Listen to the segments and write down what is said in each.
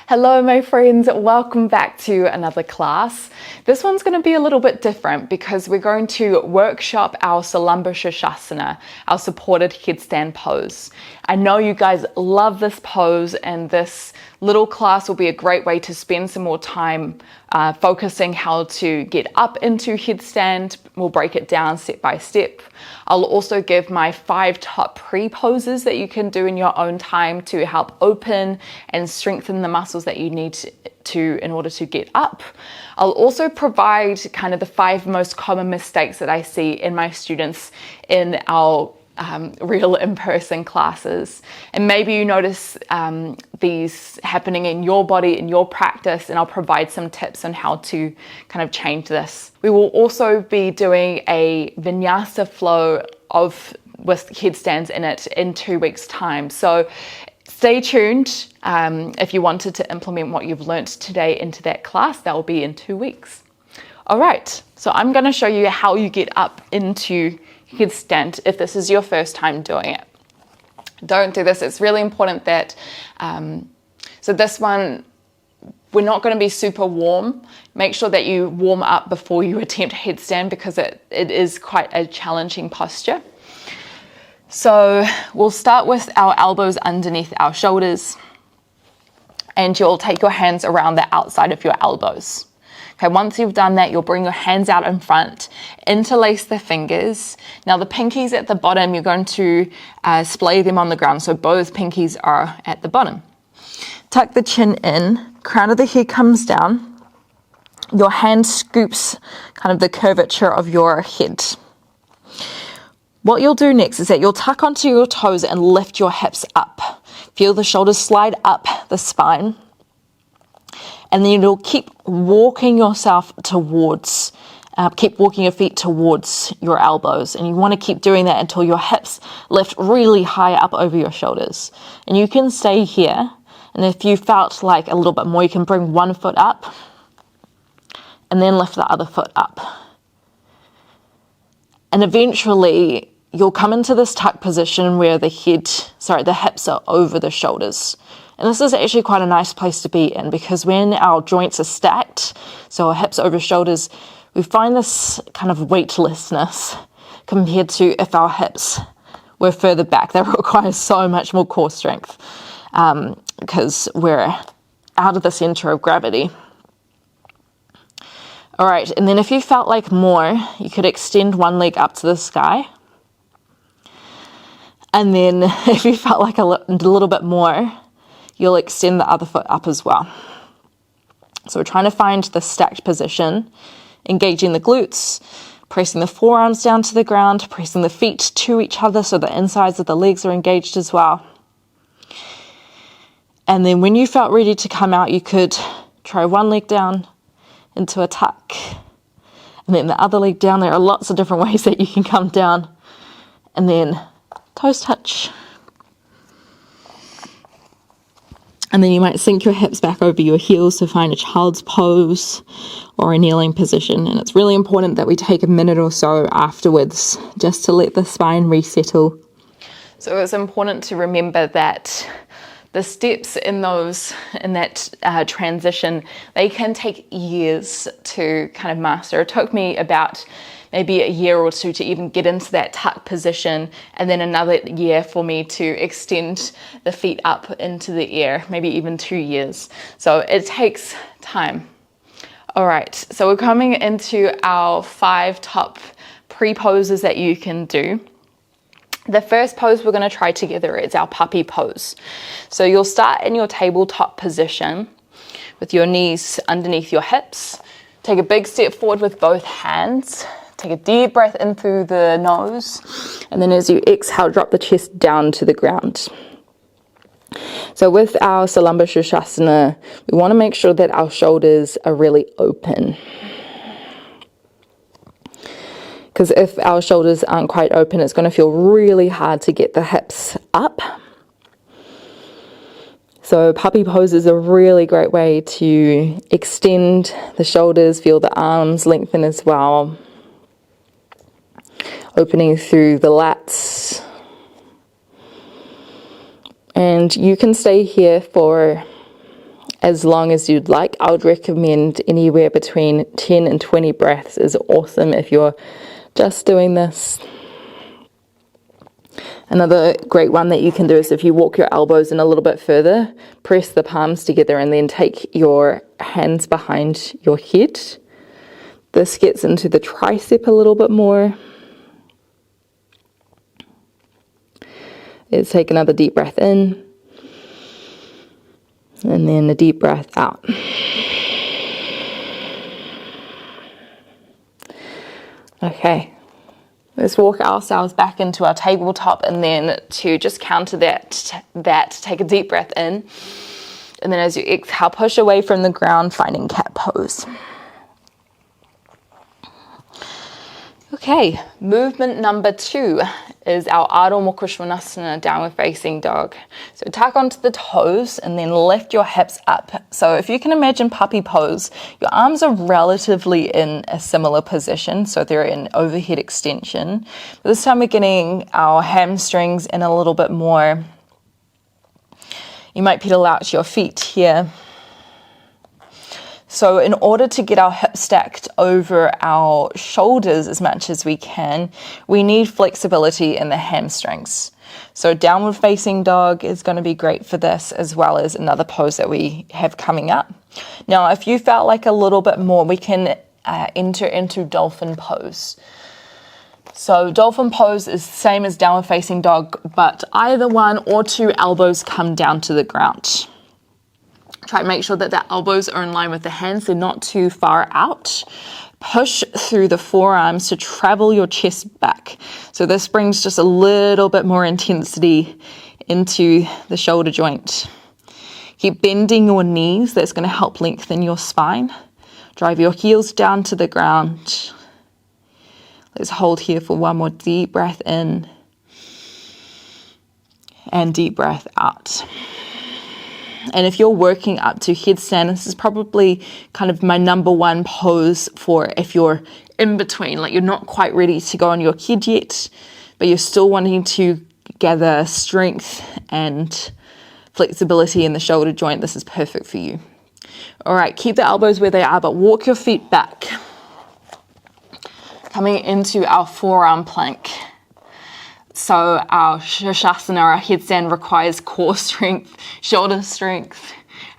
Hello my friends, welcome back to another class. This one's going to be a little bit different because we're going to workshop our Salamba Shasana, our supported headstand pose. I know you guys love this pose, and this little class will be a great way to spend some more time focusing how to get up into headstand. We'll break it down step by step. I'll also give my 5 top pre-poses that you can do in your own time to help open and strengthen the muscles that you need to in order to get up. I'll also provide kind of the 5 most common mistakes that I see in my students in our real in-person classes, and maybe you notice these happening in your body, in your practice, and I'll provide some tips on how to kind of change this. We will also be doing a Vinyasa flow with headstands in it in 2 weeks time, so stay tuned. If you wanted to implement what you've learnt today into that class, that will be in 2 weeks. All right, so I'm going to show you how you get up into headstand if this is your first time doing it. Don't do this. It's really important that so this one, we're not going to be super warm. Make sure that you warm up before you attempt headstand because it is quite a challenging posture. So we'll start with our elbows underneath our shoulders, and you'll take your hands around the outside of your elbows. Okay, once you've done that, you'll bring your hands out in front, interlace the fingers. Now the pinkies at the bottom, you're going to splay them on the ground, so both pinkies are at the bottom. Tuck the chin in, crown of the head comes down, your hand scoops kind of the curvature of your head. What you'll do next is that you'll tuck onto your toes and lift your hips up. Feel the shoulders slide up the spine. And then you'll keep walking yourself towards, keep walking your feet towards your elbows. And you want to keep doing that until your hips lift really high up over your shoulders. And you can stay here. And if you felt like a little bit more, you can bring one foot up and then lift the other foot up. And eventually you'll come into this tuck position where the hips are over the shoulders. And this is actually quite a nice place to be in because when our joints are stacked, so our hips over shoulders, we find this kind of weightlessness compared to if our hips were further back. That requires so much more core strength because we're out of the center of gravity. All right, and then if you felt like more, you could extend one leg up to the sky. And then if you felt like a little bit more, you'll extend the other foot up as well. So we're trying to find the stacked position, engaging the glutes, pressing the forearms down to the ground, pressing the feet to each other so the insides of the legs are engaged as well. And then when you felt ready to come out, you could try one leg down into a tuck, and then the other leg down. There are lots of different ways that you can come down, and then toes touch. And then you might sink your hips back over your heels to find a child's pose or a kneeling position. And it's really important that we take a minute or so afterwards just to let the spine resettle. So it's important to remember that the steps in that transition, they can take years to kind of master. It took me about maybe a year or 2 to even get into that tuck position, and then another year for me to extend the feet up into the air, maybe even 2 years. So it takes time. All right, so we're coming into our 5 top pre-poses that you can do. The first pose we're going to try together is our puppy pose. So you'll start in your tabletop position with your knees underneath your hips. Take a big step forward with both hands. Take a deep breath in through the nose, and then as you exhale, drop the chest down to the ground. So with our Salamba Shasana, we want to make sure that our shoulders are really open. Because if our shoulders aren't quite open, it's going to feel really hard to get the hips up. So puppy pose is a really great way to extend the shoulders, feel the arms lengthen as well. Opening through the lats. And you can stay here for as long as you'd like. I would recommend anywhere between 10 and 20 breaths is awesome if you're just doing this. Another great one that you can do is if you walk your elbows in a little bit further, press the palms together and then take your hands behind your head. This gets into the tricep a little bit more. Let's take another deep breath in. And then a deep breath out. Okay. Let's walk ourselves back into our tabletop, and then to just counter that, take a deep breath in. And then as you exhale, push away from the ground, finding cat pose. Okay, movement number 2 is our Adho Mukha Svanasana, downward facing dog. So tuck onto the toes and then lift your hips up. So if you can imagine puppy pose, your arms are relatively in a similar position. So they're in overhead extension. But this time we're getting our hamstrings in a little bit more. You might pedal out your feet here. So in order to get our hips stacked over our shoulders as much as we can, we need flexibility in the hamstrings. So downward facing dog is going to be great for this, as well as another pose that we have coming up. Now, if you felt like a little bit more, we can enter into dolphin pose. So dolphin pose is the same as downward facing dog, but either one or two elbows come down to the ground. Try and make sure that the elbows are in line with the hands, they're not too far out. Push through the forearms to travel your chest back. So this brings just a little bit more intensity into the shoulder joint. Keep bending your knees, that's going to help lengthen your spine. Drive your heels down to the ground. Let's hold here for one more deep breath in and deep breath out. And if you're working up to headstand, this is probably kind of my number one pose for if you're in between, like you're not quite ready to go on your head yet, but you're still wanting to gather strength and flexibility in the shoulder joint. This is perfect for you. All right, keep the elbows where they are, but walk your feet back. Coming into our forearm plank. So our Shasana, our headstand, requires core strength, shoulder strength,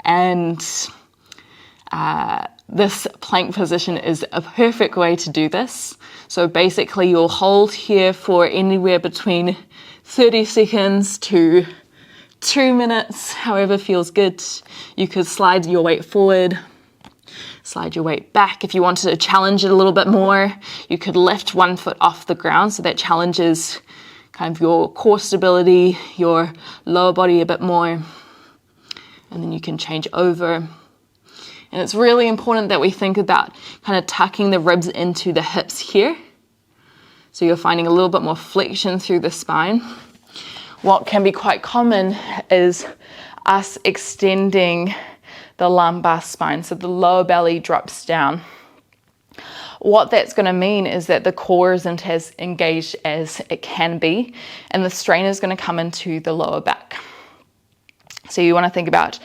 and this plank position is a perfect way to do this. So basically you'll hold here for anywhere between 30 seconds to 2 minutes, however feels good. You could slide your weight forward, slide your weight back. If you wanted to challenge it a little bit more, you could lift one foot off the ground, so that challenges kind of your core stability, your lower body a bit more, and then you can change over. And it's really important that we think about kind of tucking the ribs into the hips here. So you're finding a little bit more flexion through the spine. What can be quite common is us extending the lumbar spine, so the lower belly drops down. What that's going to mean is that the core isn't as engaged as it can be, and the strain is going to come into the lower back. So you want to think about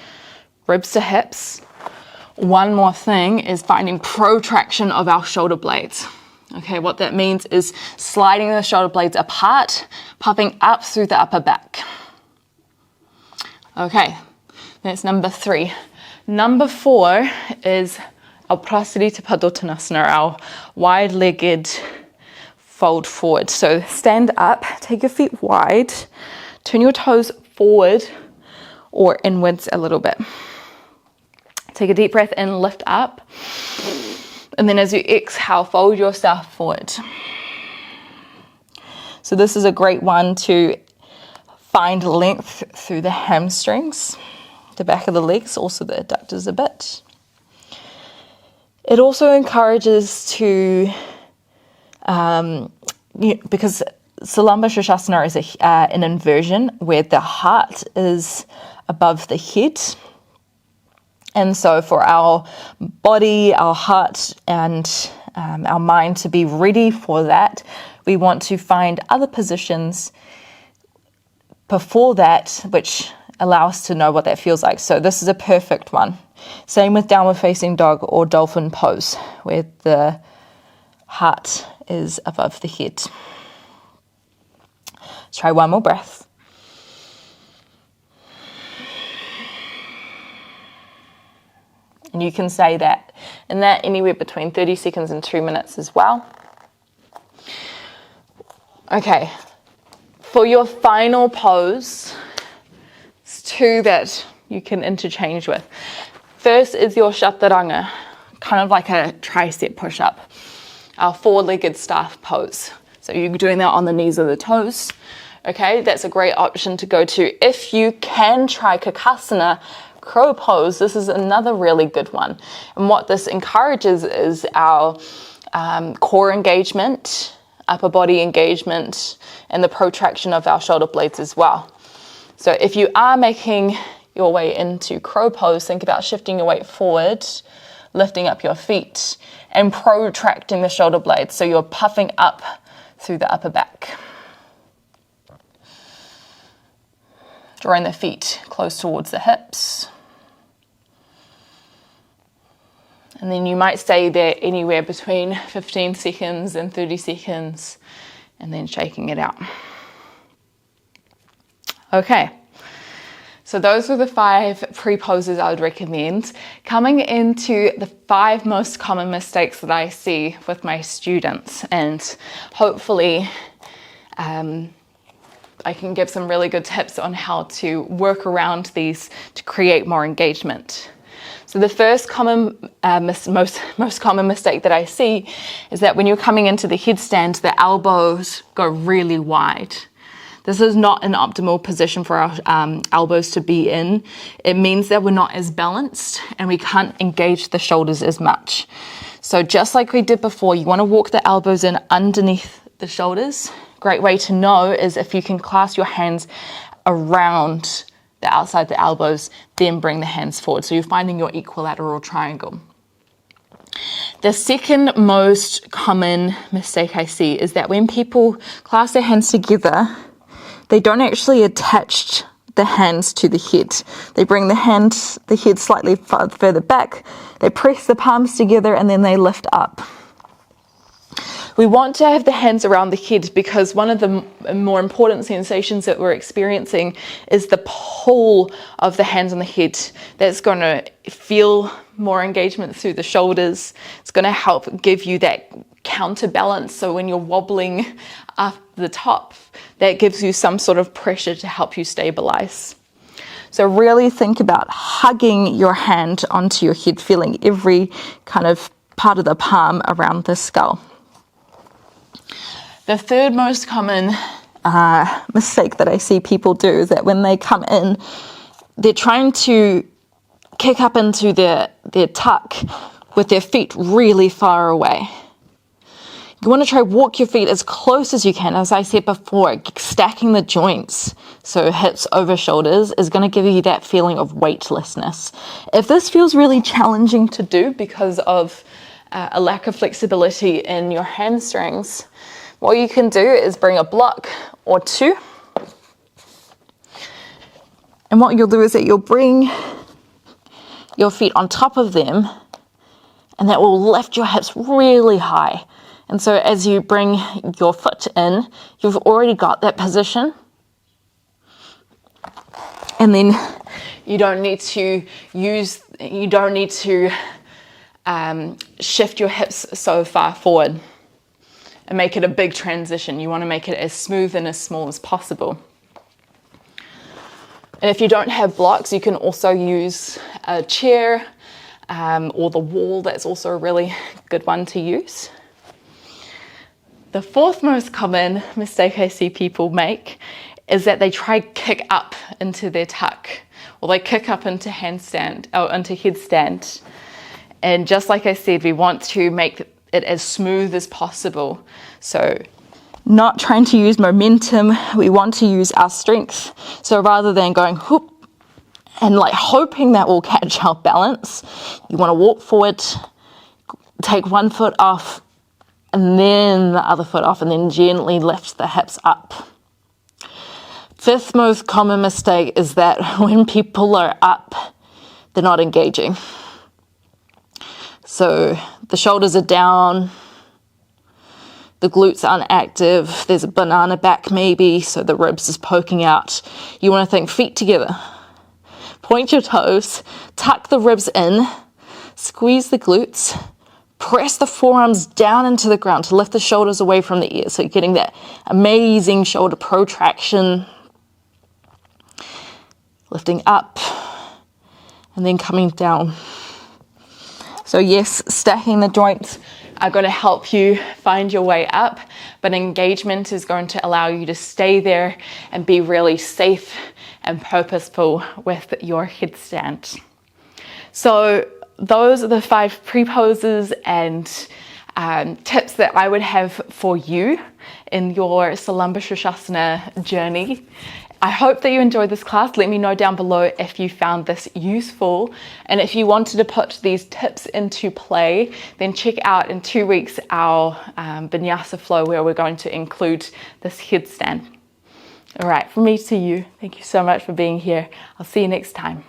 ribs to hips. One more thing is finding protraction of our shoulder blades. Okay, what that means is sliding the shoulder blades apart, puffing up through the upper back. Okay, that's number 3. Number 4 is our Prasarita Padottanasana, our wide-legged fold forward. So stand up, take your feet wide, turn your toes forward or inwards a little bit. Take a deep breath in, lift up, and then as you exhale, fold yourself forward. So this is a great one to find length through the hamstrings, the back of the legs, also the adductors a bit. It also encourages to, because Salamba Shasana is an inversion where the heart is above the head. And so for our body, our heart, and our mind to be ready for that, we want to find other positions before that, which allow us to know what that feels like. So this is a perfect one. Same with downward facing dog or dolphin pose, where the heart is above the head. Let's try one more breath. And you can say that in that anywhere between 30 seconds and 2 minutes as well. Okay, for your final pose, it's 2 that you can interchange with. First is your chaturanga, kind of like a tricep push-up, our 4-legged staff pose. So you're doing that on the knees of the toes. Okay, that's a great option to go to. If you can try Kakasana, crow pose, this is another really good one. And what this encourages is our core engagement, upper body engagement, and the protraction of our shoulder blades as well. So if you are making your way into crow pose, think about shifting your weight forward, lifting up your feet, and protracting the shoulder blades so you're puffing up through the upper back. Drawing the feet close towards the hips. And then you might stay there anywhere between 15 seconds and 30 seconds, and then shaking it out. Okay, so those are the 5 pre-poses I would recommend. Coming into the 5 most common mistakes that I see with my students, and hopefully I can give some really good tips on how to work around these to create more engagement. So the first common, most common mistake that I see is that when you're coming into the headstand, the elbows go really wide. This is not an optimal position for our elbows to be in. It means that we're not as balanced and we can't engage the shoulders as much. So just like we did before, you want to walk the elbows in underneath the shoulders. Great way to know is if you can clasp your hands around the outside the elbows, then bring the hands forward. So you're finding your equilateral triangle. The second most common mistake I see is that when people clasp their hands together, they don't actually attach the hands to the head. They bring the head slightly further back, they press the palms together, and then they lift up. We want to have the hands around the head because one of the more important sensations that we're experiencing is the pull of the hands on the head. That's going to feel more engagement through the shoulders. It's going to help give you that counterbalance. So when you're wobbling up the top, that gives you some sort of pressure to help you stabilize. So really think about hugging your hand onto your head, feeling every kind of part of the palm around the skull. The third most common mistake that I see people do is that when they come in, they're trying to kick up into their tuck with their feet really far away. You want to try walk your feet as close as you can. As I said before, stacking the joints, so hips over shoulders, is going to give you that feeling of weightlessness. If this feels really challenging to do because of a lack of flexibility in your hamstrings, what you can do is bring a block or 2. And what you'll do is that you'll bring your feet on top of them, and that will lift your hips really high. And so as you bring your foot in, you've already got that position. And then you don't need to shift your hips so far forward and make it a big transition. You want to make it as smooth and as small as possible. And if you don't have blocks, you can also use a chair or the wall. That's also a really good one to use. The fourth most common mistake I see people make is that they try kick up into their tuck, or they kick up into headstand. And just like I said, we want to make it as smooth as possible. So not trying to use momentum, we want to use our strength. So rather than going whoop and like hoping that we'll catch our balance, you want to walk forward, take one foot off, and then the other foot off, and then gently lift the hips up. Fifth most common mistake is that when people are up, they're not engaging. So the shoulders are down, the glutes aren't active, there's a banana back maybe, so the ribs is poking out. You want to think feet together. Point your toes, tuck the ribs in, squeeze the glutes, press the forearms down into the ground to lift the shoulders away from the ears. So you're getting that amazing shoulder protraction. Lifting up and then coming down. So yes, stacking the joints are going to help you find your way up, but engagement is going to allow you to stay there and be really safe and purposeful with your headstand. So those are the 5 pre-poses and tips that I would have for you in your Salamba Shasana journey. I hope that you enjoyed this class. Let me know down below if you found this useful. And if you wanted to put these tips into play, then check out in 2 weeks our Vinyasa flow where we're going to include this headstand. All right, from me to you, thank you so much for being here. I'll see you next time.